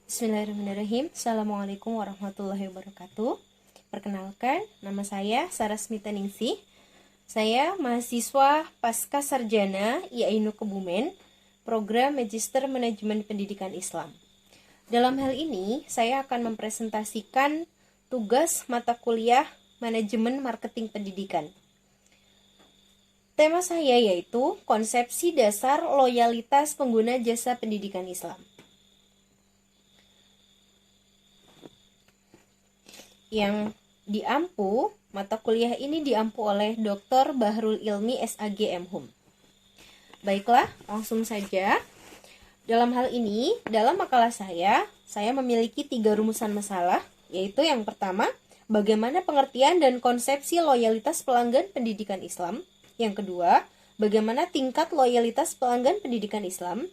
Bismillahirrahmanirrahim. Assalamualaikum warahmatullahi wabarakatuh. Perkenalkan, nama saya Sarasmita Ningsih. Saya mahasiswa Pasca Sarjana IAINU Kebumen, Program Magister Manajemen Pendidikan Islam. Dalam hal ini, saya akan mempresentasikan tugas mata kuliah Manajemen Marketing Pendidikan. Tema saya yaitu konsepsi dasar loyalitas pengguna jasa pendidikan Islam. Yang diampu, mata kuliah ini diampu oleh Dr. Bahrul Ilmi SAG MHum. Baiklah, langsung saja. Dalam hal ini, dalam makalah saya memiliki 3 rumusan masalah, yaitu yang pertama, bagaimana pengertian dan konsepsi loyalitas pelanggan pendidikan Islam. Yang kedua, bagaimana tingkat loyalitas pelanggan pendidikan Islam.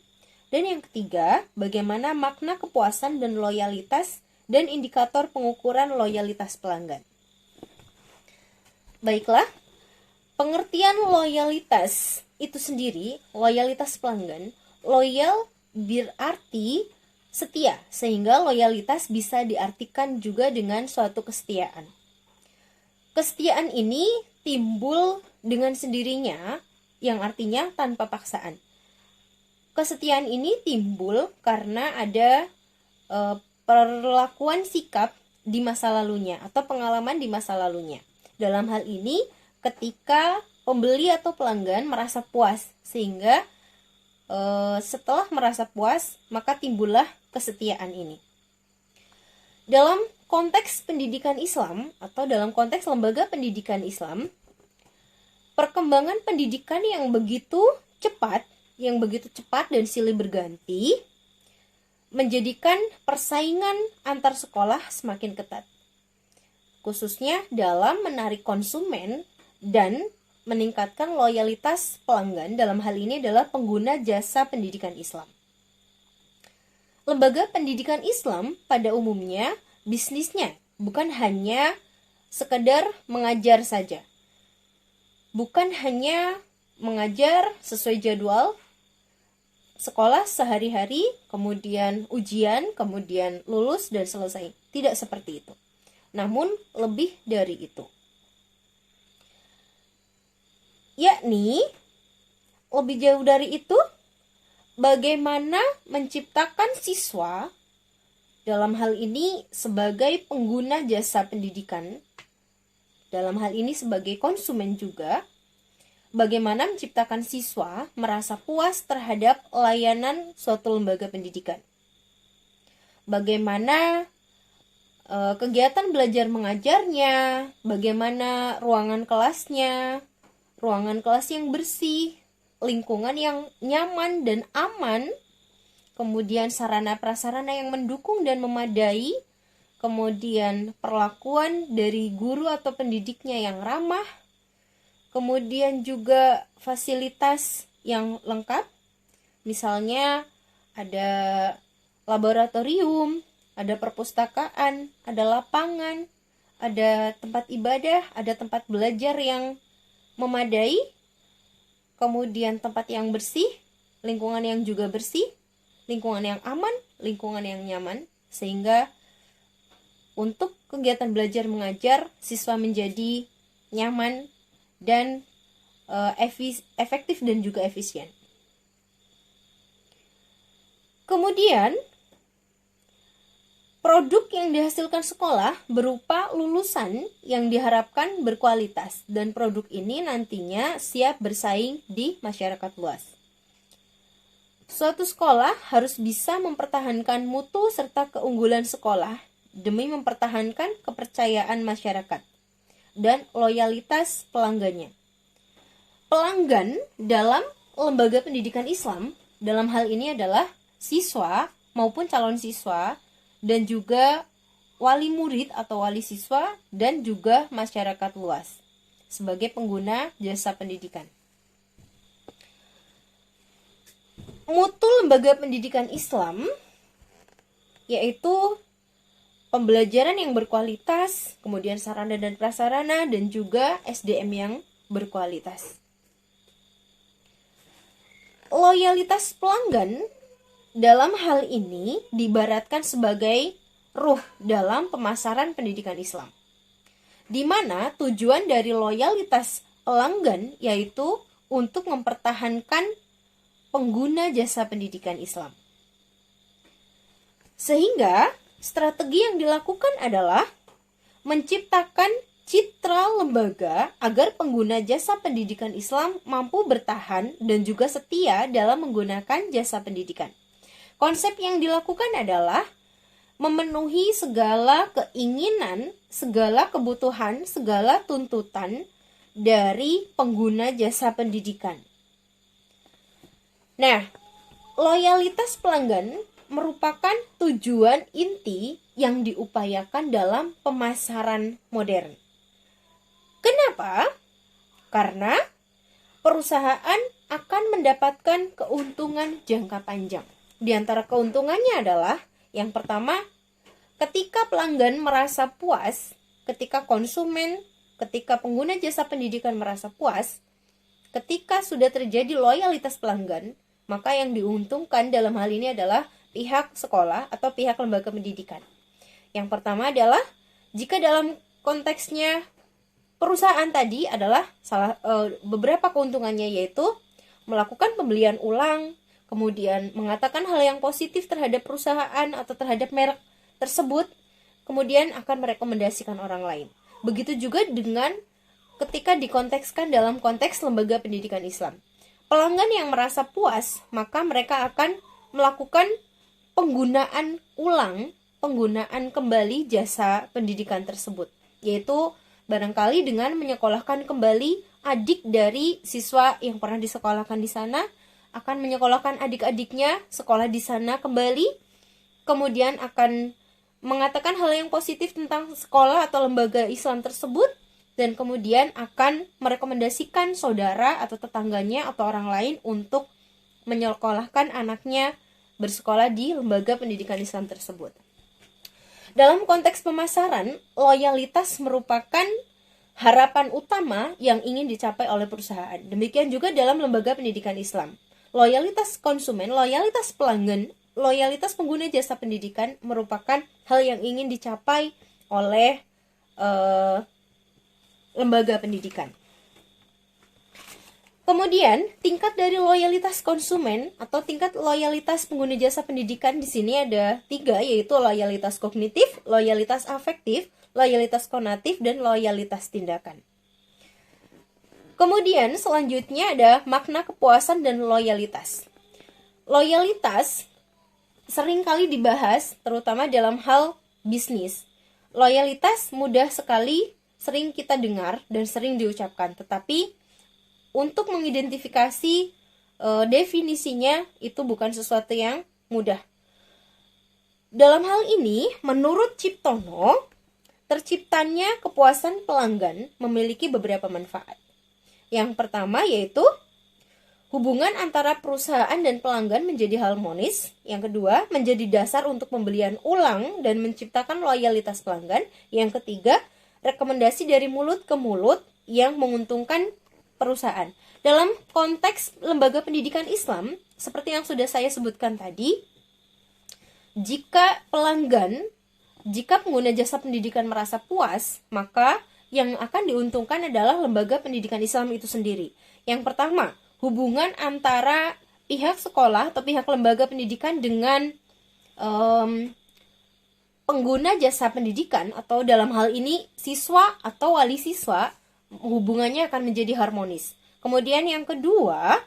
Dan yang ketiga, bagaimana makna kepuasan dan loyalitas dan indikator pengukuran loyalitas pelanggan. Baiklah, pengertian loyalitas itu sendiri, loyalitas pelanggan, loyal berarti setia, sehingga loyalitas bisa diartikan juga dengan suatu kesetiaan. Kesetiaan ini timbul dengan sendirinya, yang artinya tanpa paksaan. Kesetiaan ini timbul karena ada perlakuan sikap di masa lalunya atau pengalaman di masa lalunya. Dalam hal ini, ketika pembeli atau pelanggan merasa puas, sehingga setelah merasa puas, maka timbullah kesetiaan ini. Dalam konteks pendidikan Islam atau dalam konteks lembaga pendidikan Islam, perkembangan pendidikan yang begitu cepat dan silih berganti, menjadikan persaingan antar sekolah semakin ketat, khususnya dalam menarik konsumen dan meningkatkan loyalitas pelanggan. Dalam hal ini adalah pengguna jasa pendidikan Islam. Lembaga pendidikan Islam pada umumnya bisnisnya bukan hanya sekedar mengajar saja, bukan hanya mengajar sesuai jadwal sekolah sehari-hari, kemudian ujian, kemudian lulus dan selesai. Tidak seperti itu. Namun lebih dari itu. Yakni, lebih jauh dari itu, bagaimana menciptakan siswa, dalam hal ini sebagai pengguna jasa pendidikan, dalam hal ini sebagai konsumen juga, bagaimana menciptakan siswa merasa puas terhadap layanan suatu lembaga pendidikan. Bagaimana kegiatan belajar mengajarnya, bagaimana ruangan kelasnya, ruangan kelas yang bersih, lingkungan yang nyaman dan aman, kemudian sarana prasarana yang mendukung dan memadai, kemudian perlakuan dari guru atau pendidiknya yang ramah, kemudian juga fasilitas yang lengkap, misalnya ada laboratorium, ada perpustakaan, ada lapangan, ada tempat ibadah, ada tempat belajar yang memadai, kemudian tempat yang bersih, lingkungan yang juga bersih, lingkungan yang aman, lingkungan yang nyaman, sehingga untuk kegiatan belajar mengajar, siswa menjadi nyaman dan efektif dan juga efisien. Kemudian, produk yang dihasilkan sekolah berupa lulusan yang diharapkan berkualitas, dan produk ini nantinya siap bersaing di masyarakat luas. Suatu sekolah harus bisa mempertahankan mutu serta keunggulan sekolah demi mempertahankan kepercayaan masyarakat dan loyalitas pelanggannya. Pelanggan dalam lembaga pendidikan Islam dalam hal ini adalah siswa maupun calon siswa dan juga wali murid atau wali siswa dan juga masyarakat luas sebagai pengguna jasa pendidikan. Mutu lembaga pendidikan Islam yaitu pembelajaran yang berkualitas, kemudian sarana dan prasarana, dan juga SDM yang berkualitas. Loyalitas pelanggan dalam hal ini diibaratkan sebagai ruh dalam pemasaran pendidikan Islam, di mana tujuan dari loyalitas pelanggan yaitu untuk mempertahankan pengguna jasa pendidikan Islam. Sehingga strategi yang dilakukan adalah menciptakan citra lembaga agar pengguna jasa pendidikan Islam mampu bertahan dan juga setia dalam menggunakan jasa pendidikan. Konsep yang dilakukan adalah memenuhi segala keinginan, segala kebutuhan, segala tuntutan dari pengguna jasa pendidikan. Nah, loyalitas pelanggan merupakan tujuan inti yang diupayakan dalam pemasaran modern. Kenapa? Karena perusahaan akan mendapatkan keuntungan jangka panjang. Di antara keuntungannya adalah yang pertama, ketika pelanggan merasa puas, ketika konsumen, ketika pengguna jasa pendidikan merasa puas, ketika sudah terjadi loyalitas pelanggan, maka yang diuntungkan dalam hal ini adalah pihak sekolah atau pihak lembaga pendidikan. Yang pertama adalah jika dalam konteksnya perusahaan tadi adalah beberapa keuntungannya yaitu melakukan pembelian ulang, kemudian mengatakan hal yang positif terhadap perusahaan atau terhadap merek tersebut, kemudian akan merekomendasikan orang lain. Begitu juga dengan ketika dikontekskan dalam konteks lembaga pendidikan Islam. Pelanggan yang merasa puas, maka mereka akan melakukan penggunaan ulang, penggunaan kembali jasa pendidikan tersebut, yaitu barangkali dengan menyekolahkan kembali adik dari siswa yang pernah disekolahkan di sana, akan menyekolahkan adik-adiknya sekolah di sana kembali, kemudian akan mengatakan hal yang positif tentang sekolah atau lembaga Islam tersebut, dan kemudian akan merekomendasikan saudara atau tetangganya atau orang lain untuk menyekolahkan anaknya bersekolah di lembaga pendidikan Islam tersebut. Dalam konteks pemasaran, loyalitas merupakan harapan utama yang ingin dicapai oleh perusahaan. Demikian juga dalam lembaga pendidikan Islam. Loyalitas konsumen, loyalitas pelanggan, loyalitas pengguna jasa pendidikan merupakan hal yang ingin dicapai oleh lembaga pendidikan. Kemudian, tingkat dari loyalitas konsumen atau tingkat loyalitas pengguna jasa pendidikan di sini ada 3, yaitu loyalitas kognitif, loyalitas afektif, loyalitas konatif, dan loyalitas tindakan. Kemudian selanjutnya ada makna kepuasan dan loyalitas. Loyalitas seringkali dibahas terutama dalam hal bisnis. Loyalitas mudah sekali sering kita dengar dan sering diucapkan, tetapi untuk mengidentifikasi definisinya itu bukan sesuatu yang mudah. Dalam hal ini, menurut Ciptono, terciptanya kepuasan pelanggan memiliki beberapa manfaat. Yang pertama yaitu hubungan antara perusahaan dan pelanggan menjadi harmonis. Yang kedua, menjadi dasar untuk pembelian ulang dan menciptakan loyalitas pelanggan. Yang ketiga, rekomendasi dari mulut ke mulut yang menguntungkan perusahaan. Dalam konteks lembaga pendidikan Islam, seperti yang sudah saya sebutkan tadi, jika pengguna jasa pendidikan merasa puas, maka yang akan diuntungkan adalah lembaga pendidikan Islam itu sendiri. Yang pertama, hubungan antara pihak sekolah atau pihak lembaga pendidikan dengan pengguna jasa pendidikan atau dalam hal ini siswa atau wali siswa, hubungannya akan menjadi harmonis. Kemudian yang kedua,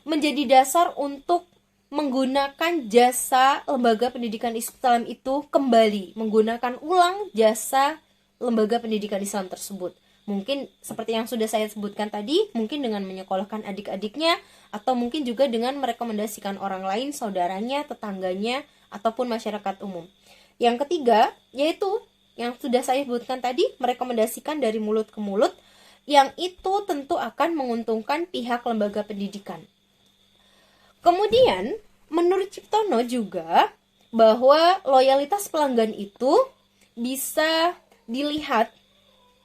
menjadi dasar untuk menggunakan jasa lembaga pendidikan Islam itu kembali, menggunakan ulang jasa lembaga pendidikan Islam tersebut. Mungkin seperti yang sudah saya sebutkan tadi, mungkin dengan menyekolahkan adik-adiknya, atau mungkin juga dengan merekomendasikan orang lain, saudaranya, tetangganya, ataupun masyarakat umum. Yang ketiga, yaitu yang sudah saya sebutkan tadi, merekomendasikan dari mulut ke mulut, yang itu tentu akan menguntungkan pihak lembaga pendidikan. Kemudian, menurut Ciptono juga, bahwa loyalitas pelanggan itu bisa dilihat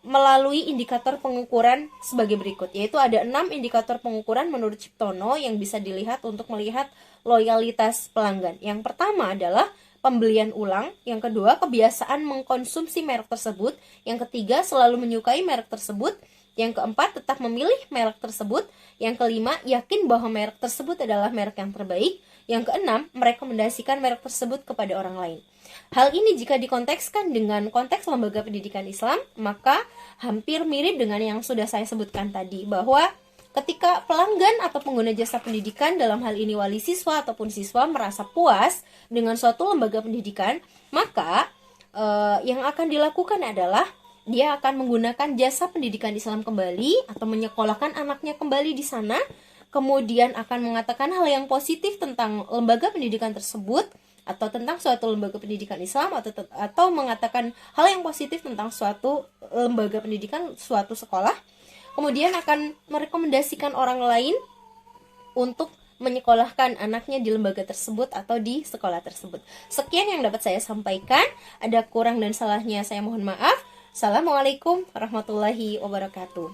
melalui indikator pengukuran sebagai berikut, yaitu ada 6 indikator pengukuran menurut Ciptono yang bisa dilihat untuk melihat loyalitas pelanggan. Yang pertama adalah pembelian ulang, yang kedua kebiasaan mengkonsumsi merek tersebut, yang ketiga selalu menyukai merek tersebut, yang keempat tetap memilih merek tersebut, yang kelima yakin bahwa merek tersebut adalah merek yang terbaik, yang keenam merekomendasikan merek tersebut kepada orang lain. Hal ini jika dikontekskan dengan konteks lembaga pendidikan Islam, maka hampir mirip dengan yang sudah saya sebutkan tadi, bahwa ketika pelanggan atau pengguna jasa pendidikan, dalam hal ini wali siswa ataupun siswa, merasa puas dengan suatu lembaga pendidikan, maka yang akan dilakukan adalah dia akan menggunakan jasa pendidikan Islam kembali atau menyekolahkan anaknya kembali di sana, kemudian akan mengatakan hal yang positif tentang lembaga pendidikan tersebut atau tentang suatu lembaga pendidikan Islam, atau mengatakan hal yang positif tentang suatu lembaga pendidikan, suatu sekolah. Kemudian akan merekomendasikan orang lain untuk menyekolahkan anaknya di lembaga tersebut atau di sekolah tersebut. Sekian yang dapat saya sampaikan. Ada kurang dan salahnya saya mohon maaf. Assalamualaikum warahmatullahi wabarakatuh.